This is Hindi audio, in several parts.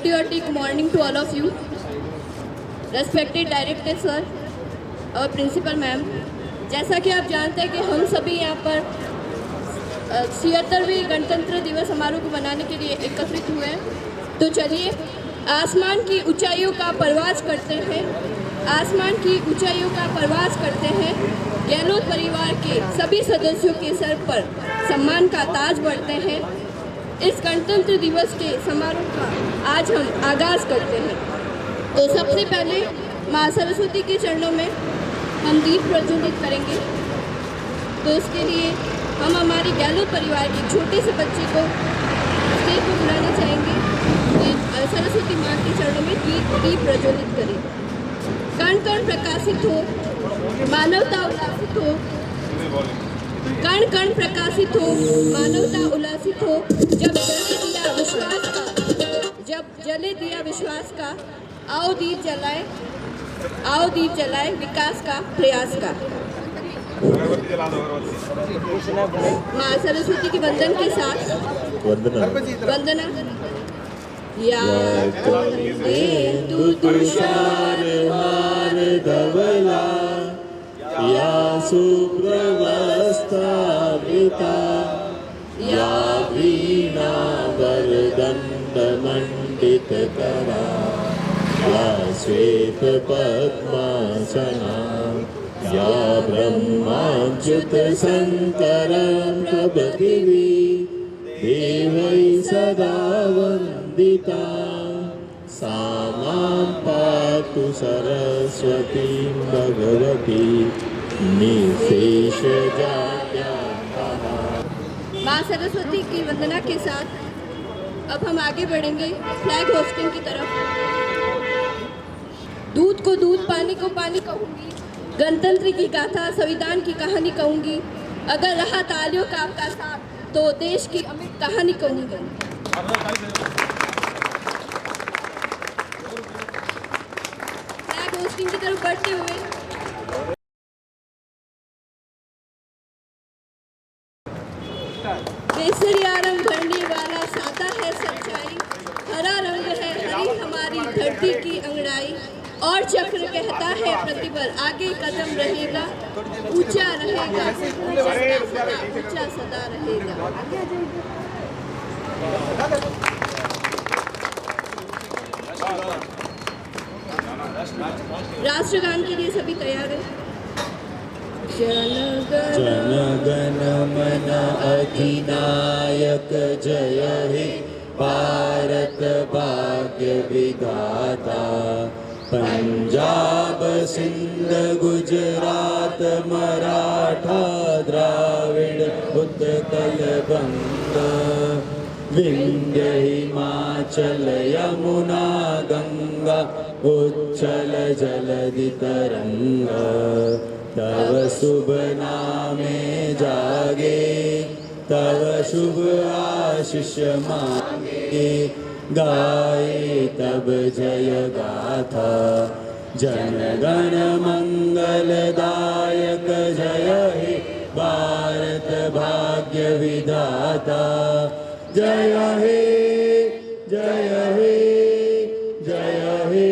patriotic morning to all of you. Respected Director Sir और Principal Ma'am, जैसा कि आप जानते हैं कि हम सभी यहाँ पर 76वें गणतंत्र दिवस समारोह को मनाने के लिए एकत्रित हुए हैं। तो चलिए आसमान की ऊंचाइयों का परवाज़ करते हैं, आसमान की ऊंचाइयों का परवाज़ करते हैं। गहलोत परिवार के सभी सदस्यों के सर पर सम्मान का ताज बढ़ते हैं। इस गणतंत्र दिवस के समारोह का आज हम आगाज़ करते हैं। तो सबसे पहले माँ सरस्वती के चरणों में हम दीप प्रज्वलित करेंगे। तो उसके लिए हम हमारी गहलोत परिवार के छोटे से बच्चे को स्टेज पर बुलाना चाहेंगे कि सरस्वती माँ के चरणों में दीप प्रज्वलित करें। कण कण प्रकाशित हो, मानवता उल्लासित हो, कण कण प्रकाशित हो, मानवता उल्लासित हो। जब जले दिया विश्वास का, आओ दीप जलाए विकास का, प्रयास का। माँ सरस्वती के वंदन के साथ वंदना। या तू तुषार हार धवला, या सुप्रवस्थापिता, या वीणा वरदंड मंडित करा, या श्वेत पद्मासना, या ब्रह्माच्युत शंकर प्रभृतिवी देवै सदा वंदिता, सा मां पातु सरस्वती भगवती निशेष जाड्यापहा। माँ सरस्वती की वंदना के साथ अब हम आगे बढ़ेंगे फ्लैग होस्टिंग की तरफ। दूध को दूध, पानी को पानी कहूँगी, गणतंत्र की गाथा, संविधान की कहानी कहूँगी। अगर रहा तालियों का आपका साथ तो देश की अमिट कहानी कहूँगी। फ्लैग होस्टिंग की तरफ बढ़ते हुए केसरिया रंग भरने वाला सादा है सच्चाई, हरा रंग है हरी हमारी धरती की अंगड़ाई, और चक्र कहता है प्रतिबल आगे कदम रहेगा, ऊंचा रहेगा, ऊंचा सदा रहेगा। राष्ट्रगान के लिए सभी तैयार हैं। जन गण मन अधिनायक जय हे भारत भाग्य विधाता, पंजाब सिंध गुजरात मराठा द्राविड़ उत्कल बंगा, विंध्य हिमाचल यमुना गंगा, उच्छल जलधि तरंगा, तव शुभ नामे जागे, तव शुभ आशीष मांगे, गाए तब जय गाथा, जन गण मंगलदायक जय हे भारत भाग्य विधाता, जय हे जय हे जय हे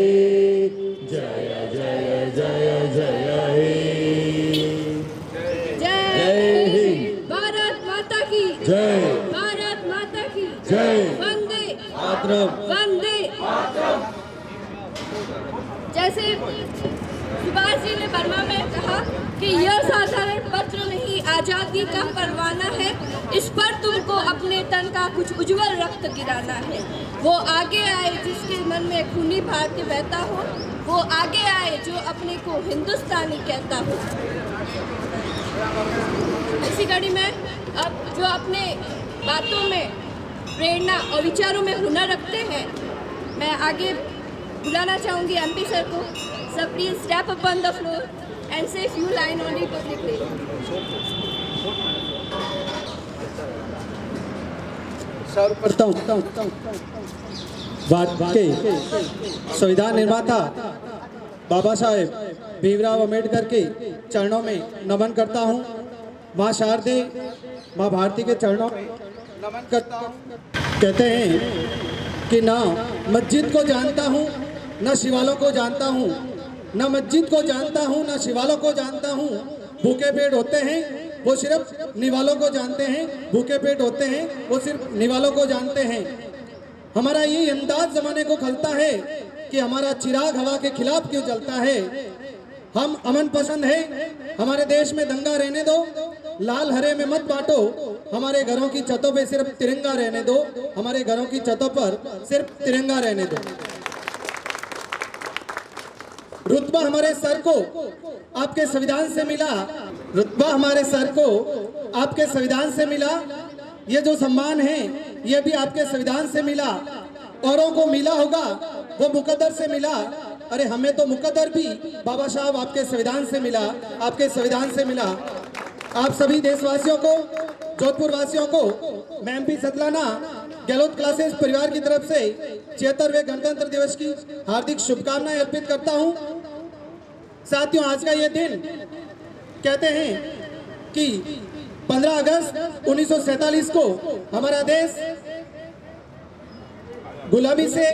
जय जय जय जय हे। जय हिंद, भारत माता की जय, भारत माता की जय, वंदे मातरम, वंदे। जैसे सुभाष जी ने बर्मा में कहा कि यह साधारण पत्र नहीं, आजादी का परवाना है, इस पर तुमको अपने तन का कुछ उज्जवल रक्त गिराना है। वो आगे आए जिसके मन में खूनी भारतीय बहता हो, वो आगे आए जो अपने को हिंदुस्तानी कहता हो। इसी कड़ी में अब जो अपने बातों में प्रेरणा और विचारों में हुनर रखते हैं, मैं आगे बुलाना चाहूँगी एमपी सर को। Sir please step upon the floor and say few line on the public day. सर्वप्रथम भारत के संविधान निर्माता बाबा साहेब भीमराव अम्बेडकर के चरणों में नमन करता हूँ। माँ शारदे, माँ भारती के चरणों में नमन करता हूँ। कहते हैं कि ना मस्जिद को जानता हूँ न शिवालों को जानता हूँ, न मस्जिद को जानता हूँ न शिवालों को जानता हूँ। भूखे पेट होते हैं वो सिर्फ निवालों को जानते हैं, भूखे पेट होते हैं वो सिर्फ निवालों को जानते हैं। हमारा ये अंदाज जमाने को खलता है कि हमारा चिराग हवा के खिलाफ क्यों जलता है। हम अमन पसंद है, हमारे देश में दंगा रहने दो, लाल हरे में मत बांटो, हमारे घरों की छतों पे सिर्फ तिरंगा रहने दो, हमारे घरों की छतों पर सिर्फ तिरंगा रहने दो। रुतबा हमारे सर को आपके संविधान से मिला, रुतबा हमारे सर को आपके संविधान से मिला। ये जो सम्मान है ये भी आपके संविधान से मिला। औरों को मिला होगा वो मुकद्दर से मिला, अरे हमें तो मुकद्दर भी बाबा साहब आपके संविधान से मिला, आपके संविधान से मिला। आप सभी देशवासियों को, जोधपुर वासियों को मैं MP सतलाना गहलोत क्लासेस परिवार की तरफ से 76वें गणतंत्र दिवस की हार्दिक शुभकामनाएं अर्पित करता हूं। साथियों, आज का ये दिन कहते हैं कि 15 अगस्त 1947 को हमारा देश गुलामी से,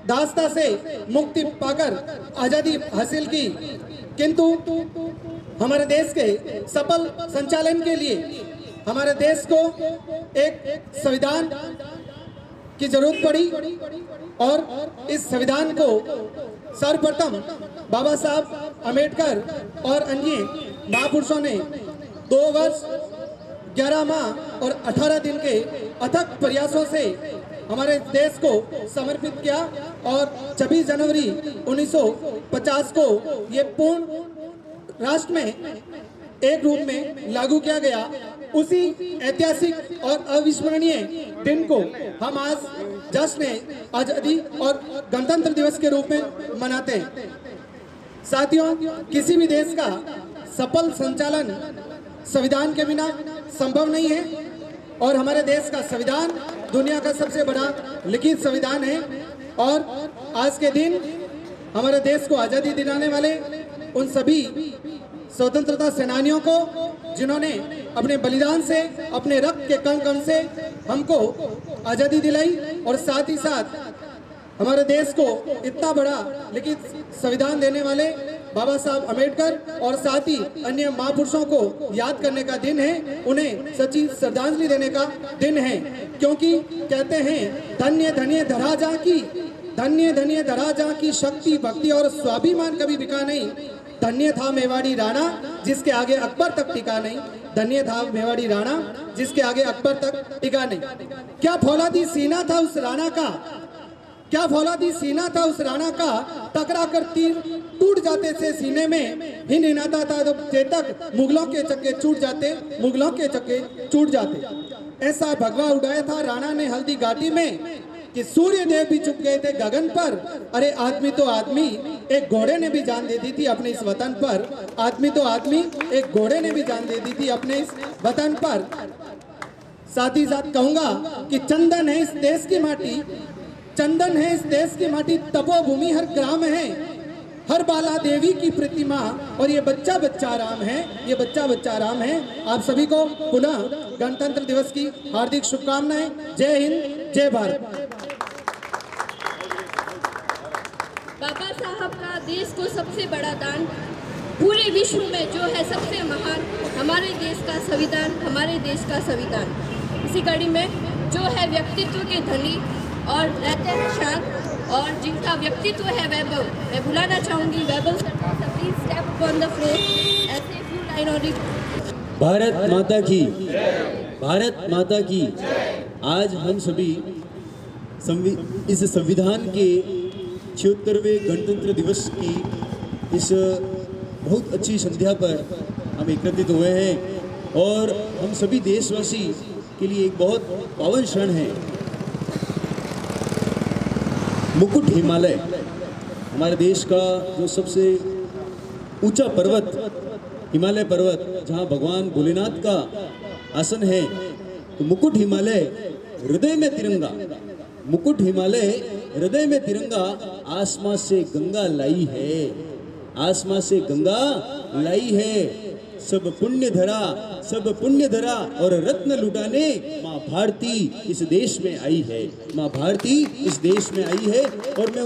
दास्ता से मुक्ति पाकर आजादी हासिल की, किंतु हमारे देश के सफल संचालन के लिए हमारे देश को एक संविधान की जरूरत पड़ी और इस संविधान को सर्वप्रथम बाबा साहब अम्बेडकर और अन्य महापुरुषों ने 2 वर्ष 11 माह और 18 दिन के अथक प्रयासों से हमारे देश को समर्पित किया और 26 जनवरी 1950 को ये पूर्ण राष्ट्र में एक रूप में लागू किया गया। उसी ऐतिहासिक और अविस्मरणीय दिन को हम आज जश्न आजादी और गणतंत्र दिवस के रूप में मनाते हैं। साथियों, किसी भी देश का सफल संचालन संविधान के बिना संभव नहीं है और हमारे देश का संविधान दुनिया का सबसे बड़ा लिखित संविधान है। और आज के दिन हमारे देश को आज़ादी दिलाने वाले उन सभी स्वतंत्रता सेनानियों को, जिन्होंने अपने बलिदान से, अपने रक्त के कण कण से हमको आज़ादी दिलाई और साथ ही साथ हमारे देश को इतना बड़ा लिखित संविधान देने वाले बाबा साहब अम्बेडकर और साथ ही अन्य महापुरुषों को याद करने का दिन है, उन्हें सच्ची श्रद्धांजलि देने का दिन है। क्योंकि कहते हैं धन्य धन्य धरा जा की, धन्य धन्य धरा जा की शक्ति, भक्ति और स्वाभिमान कभी बिका नहीं। धन्य था मेवाड़ी राणा जिसके आगे अकबर तक टिका नहीं, धन्य था मेवाड़ी राणा जिसके आगे अकबर तक टिका नहीं। क्या फौलादी सीना था उस राणा का, क्या फौलादी सीना था उस राणा का, टकरा कर तीर टूट जाते थे सीने में, ही निनाता था जब चेतक मुगलों के चक्के छूट जाते, मुगलों के चक्के छूट जाते। ऐसा भगवा उड़ाया था राणा ने हल्दी घाटी में कि सूर्य देव भी चुप गए थे गगन पर। अरे आदमी तो आदमी, एक घोड़े ने भी जान दे दी थी अपने इस वतन पर। आदमी तो आदमी, एक घोड़े ने भी जान दे दी थी अपने इस वतन पर। साथ ही साथ कहूंगा कि चंदन है इस देश की माटी, चंदन है इस देश की माटी, तपोभूमि हर ग्राम है, हर बाला देवी की प्रतिमा, और ये बच्चा बच्चा राम है, ये बच्चा बच्चा राम है। आप सभी को पुनः गणतंत्र दिवस की हार्दिक शुभकामनाएं। जय हिंद, जय भारत। बाबा साहब का देश को सबसे बड़ा दान, पूरे विश्व में जो है सबसे महान हमारे देश का संविधान, हमारे देश का संविधान। इसी कड़ी में जो है व्यक्तित्व के धनी और रहते हैं शांत और जिनका व्यक्तित्व है वैभव, मैं बुलाना चाहूँगी Vaibhav sir, please step on the floor, ऐसे few line on it. Bharat माता की, भारत माता की। आज हम सभी इस संविधान के 76वें गणतंत्र दिवस की इस बहुत अच्छी संध्या पर हम एकत्रित हुए हैं और हम सभी देशवासी के लिए एक बहुत पावन क्षण है। मुकुट हिमालय, हमारे देश का जो सबसे ऊंचा पर्वत हिमालय पर्वत, जहां भगवान भोलेनाथ का आसन है, तो मुकुट हिमालय हृदय में तिरंगा, मुकुट हिमालय हृदय में तिरंगा, आसमां से गंगा लाई है, आसमां से गंगा लाई है। सब पुण्य धरा और रत्न लुटाने माँ भारती इस देश में आई है। माँ भारती इस देश में आई है और मैं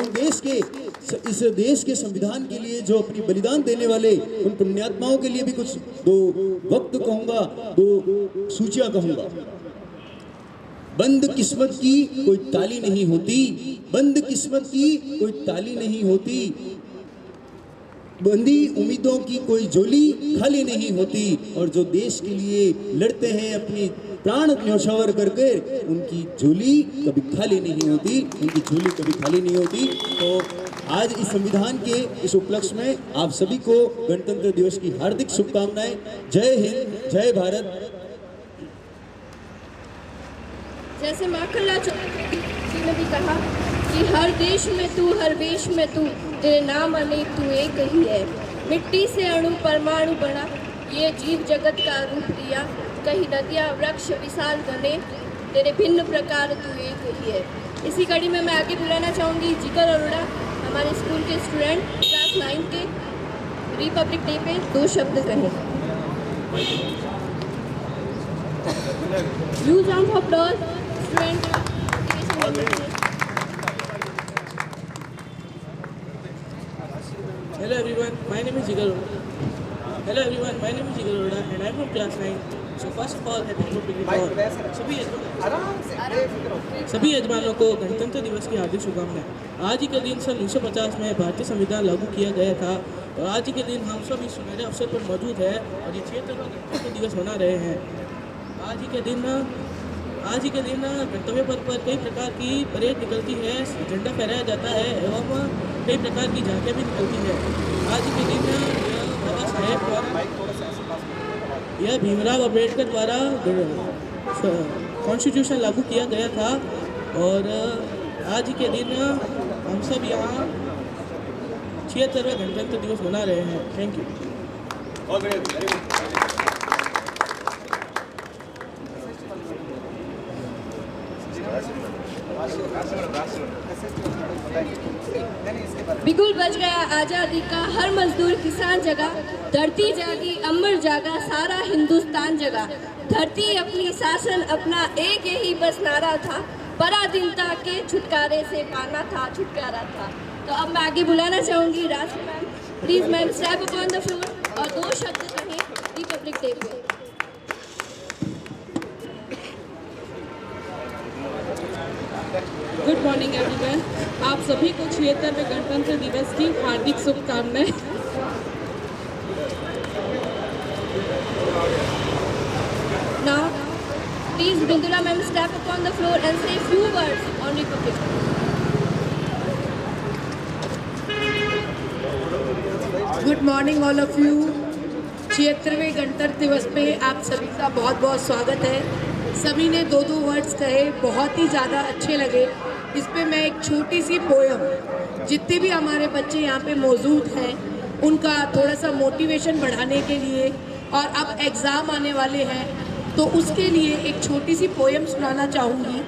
इस देश के संविधान के लिए जो अपनी बलिदान देने वाले उन पुण्यात्माओं के लिए भी कुछ दो वक्त कहूँगा, दो सूचियाँ कहूँगा। बंद किस्मत की कोई ताली नहीं होती, बंद किस्मत की कोई ताली नहीं होती, बंदी उम्मीदों की कोई झोली खाली नहीं होती, और जो देश के लिए लड़ते हैं अपनी प्राण न्यौछावर करके उनकी झोली कभी खाली नहीं होती, उनकी झोली कभी खाली नहीं होती। तो आज इस संविधान के इस उपलक्ष्य में आप सभी को गणतंत्र दिवस की हार्दिक शुभकामनाएं। जय हिंद, जय भारत। जैसे माखनलाल जी ने भी कहा कि हर देश में तू, हर वेश में तू, तेरे नाम अनेक तू एक ही है। मिट्टी से अणु परमाणु बना, ये जीव जगत का रूप लिया। कहीं नदियाँ वृक्ष विशाल घने, तेरे भिन्न प्रकार तू एक ही है। इसी कड़ी में मैं आगे बुलाना चाहूँगी जिगर अरोड़ा, हमारे स्कूल के स्टूडेंट क्लास 9 के, रिपब्लिक डे पे 2 शब्द कहें। Huge round of applause, student. Hello everyone, my name is Jigar Arora. Hello everyone, my name is Jigar Arora and I am from class 9. So first of all, happy Republic Day सभी यजमानों को गणतंत्र दिवस की हार्दिक शुभकामनाएं। आज ही के दिन सन 1950 में भारतीय संविधान लागू किया गया था और आज ही के दिन हम सब इस सुनहरे अवसर पर मौजूद है और ये 76वां गणतंत्र दिवस मना रहे हैं। आज ही के दिन गंतव्य पथ पर कई प्रकार की परेड निकलती है, झंडा फहराया जाता है एवं कई प्रकार की झांकियाँ भी निकलती है। आज के दिन बाबा साहेब द्वारा, यह भीमराव अम्बेडकर द्वारा कॉन्स्टिट्यूशन लागू किया गया था और आज के दिन हम सब यहाँ 76वां गणतंत्र दिवस मना रहे हैं। Thank you. बिगुल बज गया आज़ादी का, हर मजदूर किसान जगा, धरती जागी अमर जागा, सारा हिंदुस्तान जगा। धरती अपनी शासन अपना एक ही बस नारा था, पराधीनता के छुटकारे से पाना था छुटकारा था। तो अब मैं आगे बुलाना चाहूँगी राशि ma'am, please ma'am step upon the floor और 2 शब्द कहें रिपब्लिक डे पे। गुड मॉर्निंग एवरीवन, आप सभी को 76वें गणतंत्र दिवस की हार्दिक शुभकामनाएं। Now, please Bindula ma'am step upon the floor and say few words on Republic Day. Good morning all of you. 76वें गणतंत्र दिवस पे आप सभी का बहुत बहुत स्वागत है। सभी ने 2 वर्ड्स कहे, बहुत ही ज़्यादा अच्छे लगे। इस पे मैं एक छोटी सी पोयम, जितने भी हमारे बच्चे यहाँ पे मौजूद हैं उनका थोड़ा सा मोटिवेशन बढ़ाने के लिए, और अब एग्ज़ाम आने वाले हैं तो उसके लिए एक छोटी सी पोयम सुनाना चाहूँगी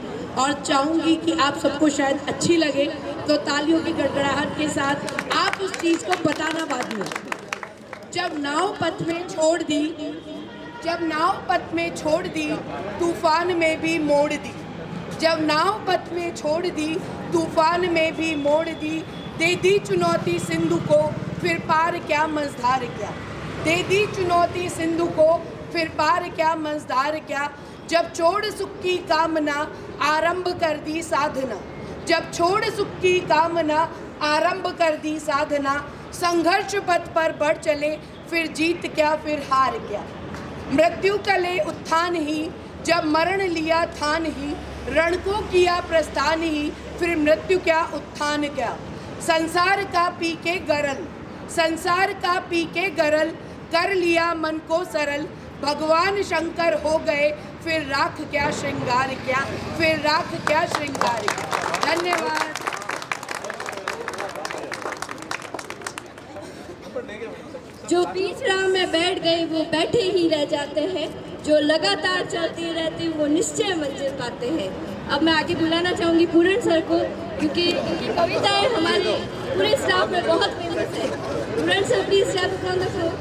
और चाहूँगी कि आप सबको शायद अच्छी लगे। तो तालियों की गड़गड़ाहट के साथ आप उस चीज़ को बताना बाद में। जब नाव पथ में छोड़ दी तूफान में भी मोड़ दी, जब नाव पथ में छोड़ दी तूफान में भी मोड़ दी, दे दी चुनौती सिंधु को फिर पार क्या मझधार क्या, दे दी चुनौती सिंधु को फिर पार क्या मझधार क्या। जब छोड़ सुख की कामना आरंभ कर दी साधना, जब छोड़ सुख की कामना आरंभ कर दी साधना, संघर्ष पथ पर बढ़ चले फिर जीत क्या फिर हार क्या। मृत्यु का ले उत्थान ही, जब मरण लिया थान ही, रण को किया प्रस्थान ही, फिर मृत्यु क्या उत्थान क्या। संसार का पी के गरल, संसार का पी के गरल, कर लिया मन को सरल, भगवान शंकर हो गए फिर राख क्या श्रृंगार क्या, फिर राख क्या श्रृंगार क्या। धन्यवाद। जो बीच राह में बैठ गए वो बैठे ही रह जाते हैं, जो लगातार चलते रहते वो निश्चय मंजिल पाते हैं। अब मैं आगे बुलाना चाहूँगी पूरण सर को, क्योंकि उनकी कविताएं हमारे पूरे स्टाफ में बहुत फेमस है। Puran sir please step on the floor.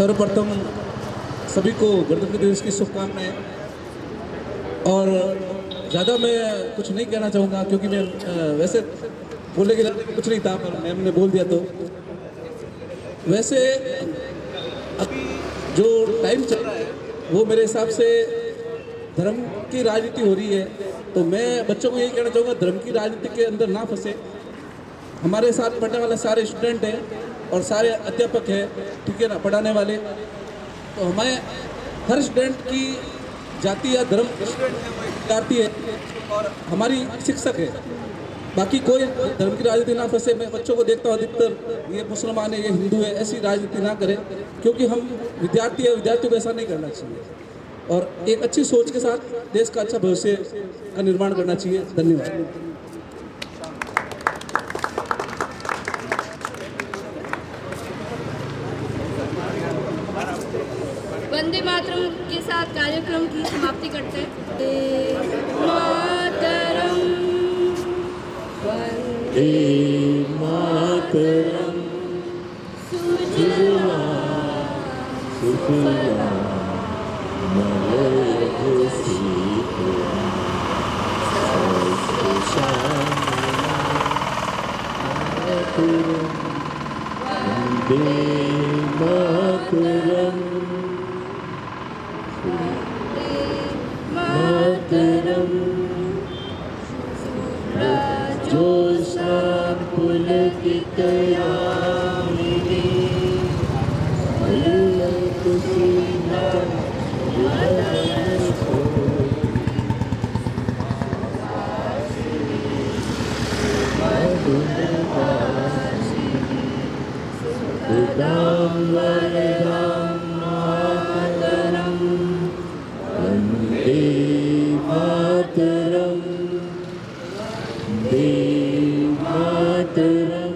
सर्वप्रथम सभी को गणतंत्र दिवस की शुभकामनाएं। और ज़्यादा मैं कुछ नहीं कहना चाहूँगा क्योंकि मैं वैसे बोलने के लिए कुछ नहीं था, पर मैम ने बोल दिया। तो वैसे अभी जो टाइम चल रहा है वो मेरे हिसाब से धर्म की राजनीति हो रही है। तो मैं बच्चों को यही कहना चाहूँगा, धर्म की राजनीति के अंदर ना फंसे। हमारे साथ पढ़ने वाले सारे स्टूडेंट हैं और सारे अध्यापक हैं, ठीक है ना, पढ़ाने वाले। तो हमें हर स्टूडेंट की जाति या धर्म विद्यार्थी है और हमारी शिक्षक है। बाकी कोई धर्म की राजनीति ना फंसे। मैं बच्चों को देखता हूँ अधिकतर ये मुसलमान है, ये हिंदू है, ऐसी राजनीति ना करें, क्योंकि हम विद्यार्थी है, विद्यार्थियों को ऐसा नहीं करना चाहिए और एक अच्छी सोच के साथ देश का अच्छा भविष्य का निर्माण करना चाहिए। धन्यवाद। वंदे मातरम के साथ कार्यक्रम की समाप्ति करते हैं। वंदे मातरम, वंदे मातरम, सुजलां सुफलां मलयज शीतलां वंदे मातरम, मातरम, जोशान पुलकितयामिनी मल्लकुसुमितं सुदां वरदां मातरं, वन्दे मातरं, वन्दे मातरं।